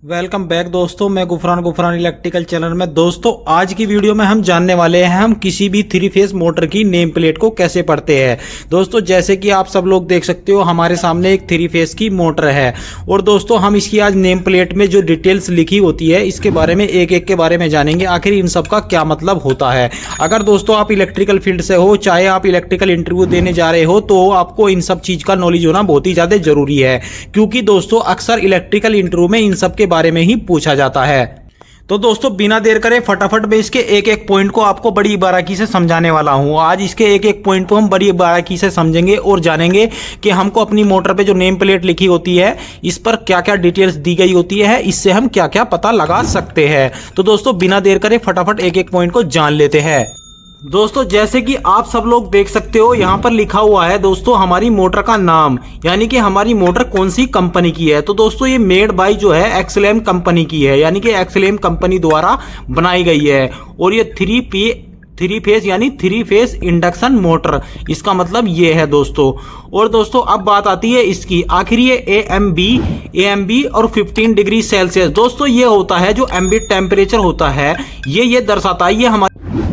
Welcome back दोस्तों, मैं Gufran electrical channel में। दोस्तों आज की वीडियो में हम जानने वाले हैं हम किसी भी थ्री फेज मोटर की नेम प्लेट को कैसे पढ़ते हैं। दोस्तों जैसे कि आप सब लोग देख सकते हो हमारे सामने एक थ्री फेज की मोटर है और दोस्तों हम इसकी आज नेम प्लेट में जो डिटेल्स लिखी होती है इसके बारे में एक एक के बारे में जानेंगे, आखिर इन सब का क्या मतलब होता है। अगर दोस्तों आप इलेक्ट्रिकल फील्ड से हो, चाहे आप इलेक्ट्रिकल इंटरव्यू देने जा रहे हो, तो आपको इन सब चीज का नॉलेज होना बहुत ही ज्यादा जरूरी है, क्योंकि दोस्तों अक्सर इलेक्ट्रिकल इंटरव्यू में इन सब के बारे में ही पूछा जाता है। तो दोस्तों बिना देर करे फटाफट मैं इसके एक एक पॉइंट को आपको बड़ी बारीकी से समझाने वाला हूं। आज इसके एक एक पॉइंट को हम बड़ी बारीकी से समझेंगे और जानेंगे कि हमको अपनी मोटर पे जो नेम प्लेट लिखी होती है इस पर क्या क्या डिटेल्स दी गई होती है, इससे हम क्या क्या पता लगा सकते हैं। तो दोस्तों बिना देर करे फटाफट एक एक पॉइंट को जान लेते हैं। दोस्तों जैसे कि आप सब लोग देख सकते हो यहाँ पर लिखा हुआ है दोस्तों हमारी मोटर का नाम, यानी कि हमारी मोटर कौन सी कंपनी की है। तो दोस्तों ये मेड बाय जो है एक्सलेम कंपनी की है, यानी कि एक्सलेम कंपनी द्वारा बनाई गई है। और ये थ्री फेज यानी थ्री फेज इंडक्शन मोटर, इसका मतलब ये है दोस्तों। और दोस्तों अब बात आती है इसकी, आखिर ये AMB और 15 डिग्री सेल्सियस दोस्तों ये होता है जो एम्बिएंट टेम्परेचर होता है, ये दर्शाता है ये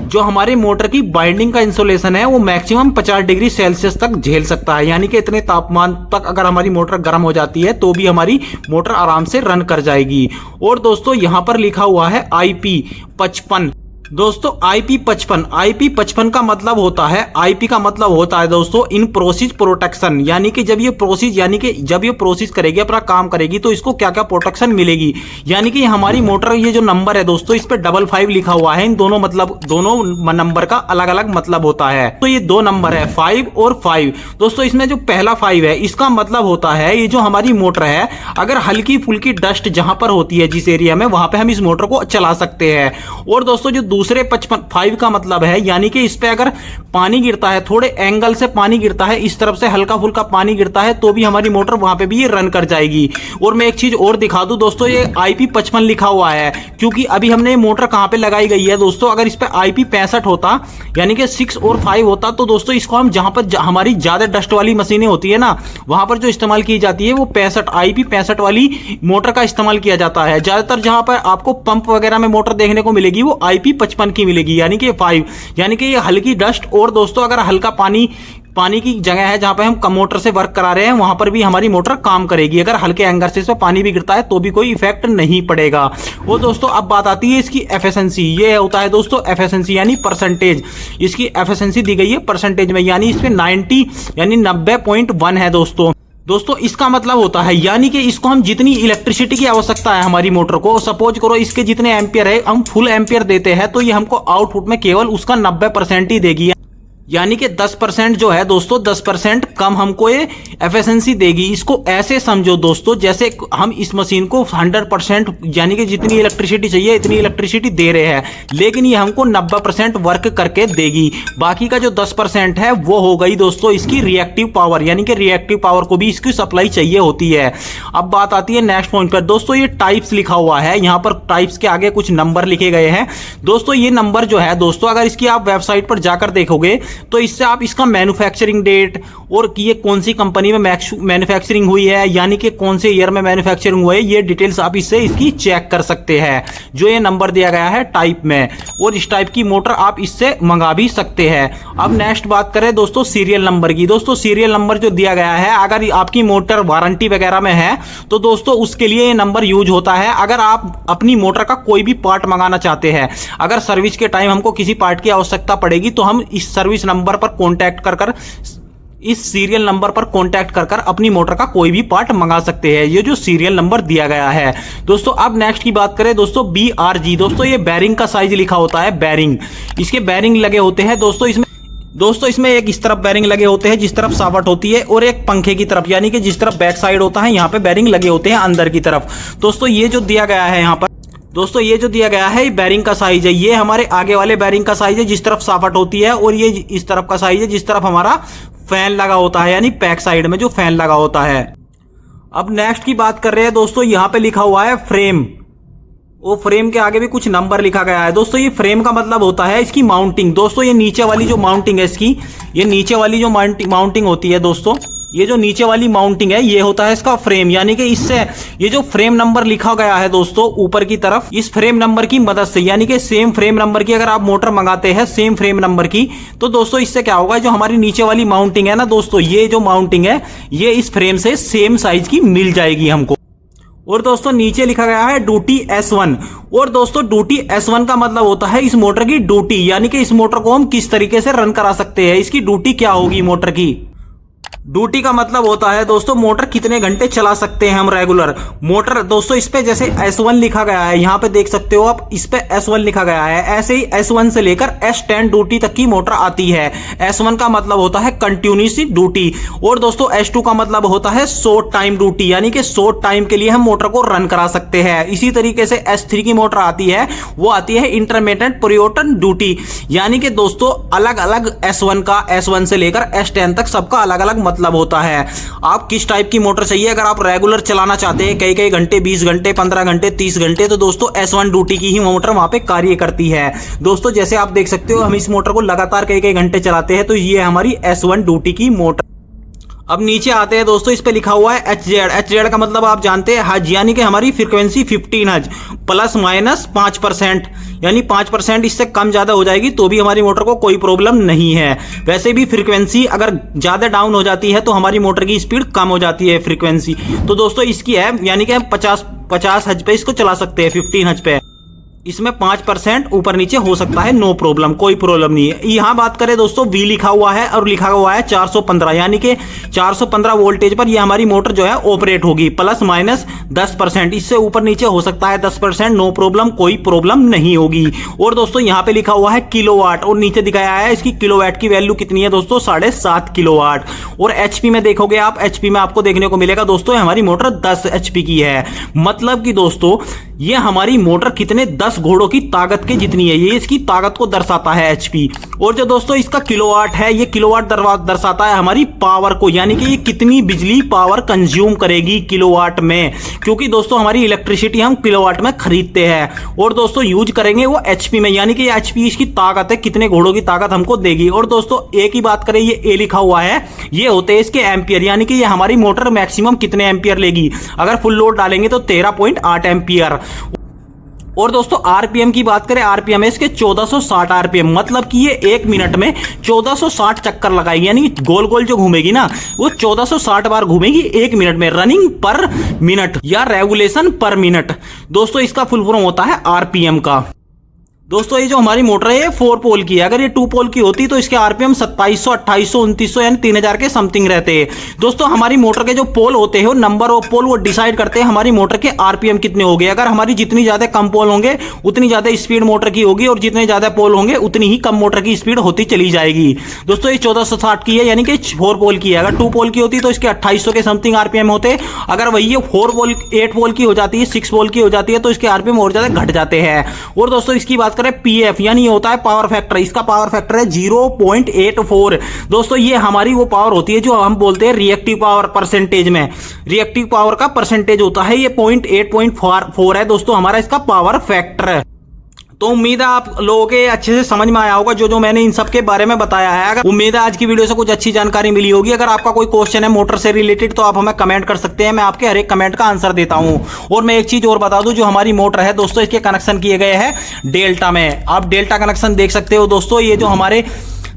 जो हमारे मोटर की बाइंडिंग का इंसुलेशन है वो मैक्सिमम 50 डिग्री सेल्सियस तक झेल सकता है, यानी कि इतने तापमान तक अगर हमारी मोटर गर्म हो जाती है तो भी हमारी मोटर आराम से रन कर जाएगी। और दोस्तों यहां पर लिखा हुआ है IP55 दोस्तों, IP55 का मतलब होता है, IP का मतलब होता है दोस्तों इन प्रोसेस प्रोटेक्शन, यानी कि जब ये प्रोसेस करेगी, अपना काम करेगी तो इसको क्या क्या प्रोटेक्शन मिलेगी। यानी कि हमारी मोटर ये जो नंबर है दोस्तों इस पे 55 लिखा हुआ है, इन दोनों नंबर का अलग अलग मतलब होता है। तो ये दो नंबर है 5 और 5 दोस्तों, इसमें जो पहला 5 है इसका मतलब होता है ये जो हमारी मोटर है अगर हल्की फुल्की डस्ट जहां पर होती है जिस एरिया में, वहां पे हम इस मोटर को चला सकते हैं। और दोस्तों जो दूसरे 5 का मतलब है, यानी कि इस पे अगर पानी गिरता है, थोड़े एंगल से पानी गिरता है, इस तरफ से हल्का फुल्का पानी गिरता है तो भी हमारी मोटर वहां पे भी ये रन कर जाएगी। और मैं एक चीज और दिखा दूं दोस्तों, ये IP55 लिखा हुआ है क्योंकि अभी हमने मोटर कहां पे लगाई गई है दोस्तों, अगर इस पे IP65 होता यानी कि 6 और 5 होता तो दोस्तों इसको हम जहां पर हमारी ज्यादा डस्ट वाली मशीनें होती है ना, वहां पर जो इस्तेमाल की जाती है वो IP65 वाली मोटर का इस्तेमाल किया जाता है। ज्यादातर जहां पर आपको पंप वगैरह में मोटर देखने को मिलेगी वो IP55 की मिलेगी, यानी कि 5, यानी कि ये हल्की डस्ट और दोस्तों अगर हल्का पानी की जगह है जहां पे हम मोटर से वर्क करा रहे हैं वहां पर भी हमारी मोटर काम करेगी। अगर हल्के एंगल से इसमें पानी भी गिरता है तो भी कोई इफेक्ट नहीं पड़ेगा। वो दोस्तों अब बात आती है इसकी एफिशिएंसी, ये होता है दोस्तों एफिशिएंसी यानी परसेंटेज। इसकी एफिशिएंसी दी गई है परसेंटेज में, यानी इसमें 90 यानी 90.1 है दोस्तों इसका मतलब होता है, यानी कि इसको हम जितनी इलेक्ट्रिसिटी की आवश्यकता है हमारी मोटर को, सपोज करो इसके जितने एम्पियर है हम फुल एम्पियर देते हैं तो ये हमको आउटपुट में केवल उसका 90% ही देगी, यानी कि 10% जो है दोस्तों 10% कम हमको ये एफिशिएंसी देगी। इसको ऐसे समझो दोस्तों जैसे हम इस मशीन को 100% यानी कि जितनी इलेक्ट्रिसिटी चाहिए इतनी इलेक्ट्रिसिटी दे रहे हैं, लेकिन ये हमको 90% वर्क करके देगी। बाकी का जो 10% है वो हो गई दोस्तों इसकी रिएक्टिव पावर, यानी कि रिएक्टिव पावर को भी इसकी सप्लाई चाहिए होती है। अब बात आती है नेक्स्ट पॉइंट पर दोस्तों, ये टाइप्स लिखा हुआ है, यहाँ पर टाइप्स के आगे कुछ नंबर लिखे गए हैं दोस्तों। ये नंबर जो है दोस्तों अगर इसकी आप वेबसाइट पर जाकर देखोगे तो इससे आप इसका मैन्युफैक्चरिंग डेट और ये कौन सी कंपनी में मैन्युफैक्चरिंग हुई है, यानी कि कौन से ईयर में मैन्युफैक्चरिंग हुई है, ये डिटेल्स आप इससे इसकी चेक कर सकते हैं जो ये नंबर दिया गया है टाइप में। और इस टाइप की मोटर आप इससे मंगा भी सकते हैं। अब नेक्स्ट बात करें दोस्तों सीरियल नंबर की। दोस्तों सीरियल नंबर जो दिया गया है, अगर आपकी मोटर वारंटी वगैरह में है तो दोस्तों उसके लिए ये नंबर यूज होता है। अगर आप अपनी मोटर का कोई भी पार्ट मंगाना चाहते हैं, अगर सर्विस के टाइम हमको किसी पार्ट की आवश्यकता पड़ेगी तो हम इस सर्विस नंबर पर कांटेक्ट कर इस सीरियल नंबर पर कांटेक्ट कर अपनी मोटर का कोई भी पार्ट मंगा सकते हैं, ये जो सीरियल नंबर दिया गया है दोस्तों। अब नेक्स्ट की बात करें दोस्तों BRG, दोस्तों ये बैरिंग का साइज लिखा होता है, बैरिंग, इसके बैरिंग लगे होते हैं दोस्तों इसमें एक इस तरफ बैरिंग लगे होते हैं जिस तरफ सावट होती है, और एक पंखे की तरफ, यानी कि जिस तरफ बैक साइड होता है यहाँ पे बैरिंग लगे होते हैं अंदर की तरफ। दोस्तों ये जो दिया गया है यहाँ पर दोस्तों ये जो दिया गया है ये बैरिंग का साइज है, ये हमारे आगे वाले बैरिंग का साइज है जिस तरफ सावट होती है, और ये इस तरफ का साइज है जिस तरफ हमारा फैन लगा होता है, यानी बैक साइड में जो फैन लगा होता है। अब नेक्स्ट की बात कर रहे हैं दोस्तों, यहाँ पे लिखा हुआ है फ्रेम, वो फ्रेम के आगे भी कुछ नंबर लिखा गया है दोस्तों। ये फ्रेम का मतलब होता है इसकी माउंटिंग। दोस्तों ये नीचे वाली जो माउंटिंग है इसकी, ये नीचे वाली जो माउंटिंग होती है दोस्तों, ये जो नीचे वाली माउंटिंग है ये होता है इसका फ्रेम, यानी कि इससे ये जो फ्रेम नंबर लिखा गया है दोस्तों ऊपर की तरफ, इस फ्रेम नंबर की मदद से, यानी कि सेम फ्रेम नंबर की अगर आप मोटर मंगाते हैं सेम फ्रेम नंबर की, तो दोस्तों इससे क्या होगा, जो हमारी नीचे वाली माउंटिंग है ना दोस्तों, ये जो माउंटिंग है ये इस फ्रेम से सेम साइज की मिल जाएगी हमको। और दोस्तों नीचे लिखा गया है ड्यूटी S1, और दोस्तों ड्यूटी S1 का मतलब होता है इस मोटर की ड्यूटी, यानी कि इस मोटर को हम किस तरीके से रन करा सकते हैं, इसकी ड्यूटी क्या होगी मोटर की। ड्यूटी का मतलब होता है दोस्तों मोटर कितने घंटे चला सकते हैं हम रेगुलर मोटर। दोस्तों इस पे जैसे S1 लिखा गया है, यहाँ पे देख सकते हो आप, इस पे S1 लिखा गया है, ऐसे ही S1 से लेकर S10 ड्यूटी तक की मोटर आती है। S1 का मतलब होता है कंटिन्यूस ड्यूटी, और दोस्तों S2 का मतलब होता है शॉर्ट टाइम ड्यूटी, यानी कि शॉर्ट टाइम के लिए हम मोटर को रन करा सकते हैं। इसी तरीके से S3 की मोटर आती है, वो आती है इंटरमिटेंट पीरियड ड्यूटी, यानी कि दोस्तों अलग अलग S1 का, S1 से लेकर S10 तक सबका अलग अलग मतलब होता है। आप किस टाइप की मोटर चाहिए, अगर आप रेगुलर चलाना चाहते हैं कई कई घंटे, 20 घंटे, 15 घंटे, 30 घंटे, तो दोस्तों S1 ड्यूटी की ही मोटर वहां पे कार्य करती है। दोस्तों जैसे आप देख सकते हो हम इस मोटर को लगातार कई कई घंटे चलाते हैं, तो ये हमारी S1 ड्यूटी की मोटर। अब नीचे आते हैं दोस्तों, इस पे लिखा हुआ है HZ। HZ का मतलब आप जानते हैं हज, यानी कि हमारी फ्रीक्वेंसी 15 हज प्लस माइनस 5%, यानी 5% इससे कम ज्यादा हो जाएगी तो भी हमारी मोटर को कोई प्रॉब्लम नहीं है। वैसे भी फ्रीक्वेंसी अगर ज्यादा डाउन हो जाती है तो हमारी मोटर की स्पीड कम हो जाती है फ्रीक्वेंसी, तो दोस्तों इसकी है, यानी कि हम 50 हज पे इसको चला सकते हैं, 15 हज पे। इसमें 5% ऊपर नीचे हो सकता है, नो प्रॉब्लम, कोई प्रॉब्लम नहीं है। यहां बात करें दोस्तों, V लिखा हुआ है और लिखा हुआ है 415, यानी कि 415 वोल्टेज पर ये हमारी मोटर जो है ऑपरेट होगी, प्लस माइनस 10%, इससे ऊपर नीचे हो सकता है 10%, नो प्रॉब्लम, कोई प्रॉब्लम नहीं होगी। और दोस्तों यहां पे लिखा हुआ है किलोवाट, और नीचे दिखाया है इसकी किलोवाट की वैल्यू कितनी है दोस्तों, 7.5 किलोवाट। और HP में देखोगे आप, HP में आपको देखने को मिलेगा दोस्तों हमारी मोटर 10 HP की है, मतलब कि दोस्तों ये हमारी मोटर कितने 10 घोड़ों की ताकत के जितनी है, ये इसकी ताकत को दर्शाता है HP। और जो दोस्तों इसका किलोवाट है, ये किलोवाट दर्शाता है हमारी पावर को, यानी कि ये कितनी बिजली पावर कंज्यूम करेगी किलोवाट में, क्योंकि दोस्तों हमारी इलेक्ट्रिसिटी हम किलोवाट में खरीदते हैं और दोस्तों यूज करेंगे वो HP में, यानी कि HP इसकी ताकत है, कितने घोड़ों की ताकत हमको देगी। और दोस्तों A की बात करें, ये A लिखा हुआ है, ये होते हैं इसके एम्पियर, यानी कि ये हमारी मोटर मैक्सिमम कितने एम्पियर लेगी, अगर फुल लोड डालेंगे तो 13.8 एम्पियर। और दोस्तों आरपीएम की बात करें, आरपीएम है इसके 1460 आरपीएम, मतलब कि ये 1 मिनट में 1460 चक्कर लगाएगी, यानी गोल गोल जो घूमेगी ना वो 1460 बार घूमेगी 1 मिनट में, रनिंग पर मिनट या रेगुलेशन पर मिनट। दोस्तों इसका फुल फॉर्म होता है आरपीएम का। दोस्तों ये जो हमारी मोटर है ये 4 पोल की है, अगर ये 2 पोल की होती तो इसके आरपीएम 2700, 2800, 2900 यानी 3000 के समथिंग रहते हैं। दोस्तों हमारी मोटर के जो पोल होते हैं, नंबर ऑफ पोल, वो डिसाइड करते हैं हमारी मोटर के आरपीएम कितने हो गए। अगर हमारी जितनी ज्यादा कम पोल होंगे उतनी ज्यादा स्पीड मोटर की होगी, और जितने ज्यादा पोल होंगे उतनी ही कम मोटर की स्पीड होती चली जाएगी। दोस्तों ये 1460 की है, यानी कि 4 पोल की है। अगर 2 पोल की होती तो इसके 2800 के समथिंग आरपीएम होते। अगर वही 4 पोल 8 पोल की हो जाती है, 6 पोल की हो जाती है, तो इसके आरपीएम और ज्यादा घट जाते हैं। और दोस्तों इसकी बात करें PF, यानी ये होता है पावर फैक्टर, इसका पावर फैक्टर है 0.84। दोस्तों ये हमारी वो पावर होती है जो हम बोलते हैं रिएक्टिव पावर परसेंटेज में, रिएक्टिव पावर का परसेंटेज होता है ये 0.8.4 है दोस्तों हमारा इसका पावर फैक्टर है। तो उम्मीद है आप लोगों के अच्छे से समझ में आया होगा जो मैंने इन सब के बारे में बताया है। अगर उम्मीद है आज की वीडियो से कुछ अच्छी जानकारी मिली होगी। अगर आपका कोई क्वेश्चन है मोटर से रिलेटेड तो आप हमें कमेंट कर सकते हैं, मैं आपके हर एक कमेंट का आंसर देता हूं। और मैं एक चीज और बता दूं, जो हमारी मोटर है दोस्तों इसके कनेक्शन किए गए हैं डेल्टा में। आप डेल्टा कनेक्शन देख सकते हो दोस्तों। ये जो हमारे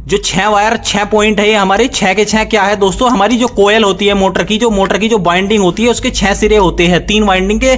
जो 6 वायर 6 पॉइंट है, ये हमारे 6 के 6 क्या है दोस्तों, हमारी जो कोयल होती है मोटर की जो बाइंडिंग होती है उसके 6 सिरे होते हैं, 3 वाइंडिंग के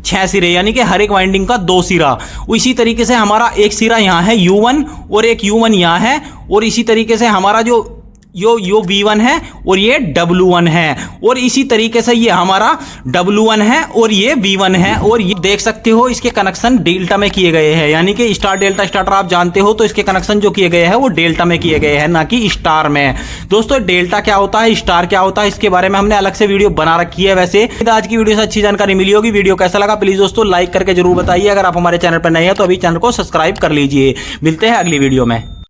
6 सिरे, यानी कि हर एक वाइंडिंग का 2 सिरा। इसी तरीके से हमारा एक सिरा यहाँ है U1 और एक U1 यहाँ है, और इसी तरीके से हमारा जो यो V1 है और ये W1 है, और इसी तरीके से ये हमारा W1 है और ये V1 है। और ये देख सकते हो इसके कनेक्शन डेल्टा में किए गए हैं, यानी कि स्टार डेल्टा स्टार्टर आप जानते हो, तो इसके कनेक्शन जो किए गए हैं वो डेल्टा में किए गए हैं, ना कि स्टार में। दोस्तों डेल्टा क्या होता है, स्टार क्या होता है, इसके बारे में हमने अलग से वीडियो बना रखी है। वैसे आज की वीडियो से अच्छी जानकारी मिली होगी। वीडियो कैसा लगा प्लीज दोस्तों लाइक करके जरूर बताइए। अगर आप हमारे चैनल पर नए हैं तो अभी चैनल को सब्सक्राइब कर लीजिए। मिलते हैं अगली वीडियो में।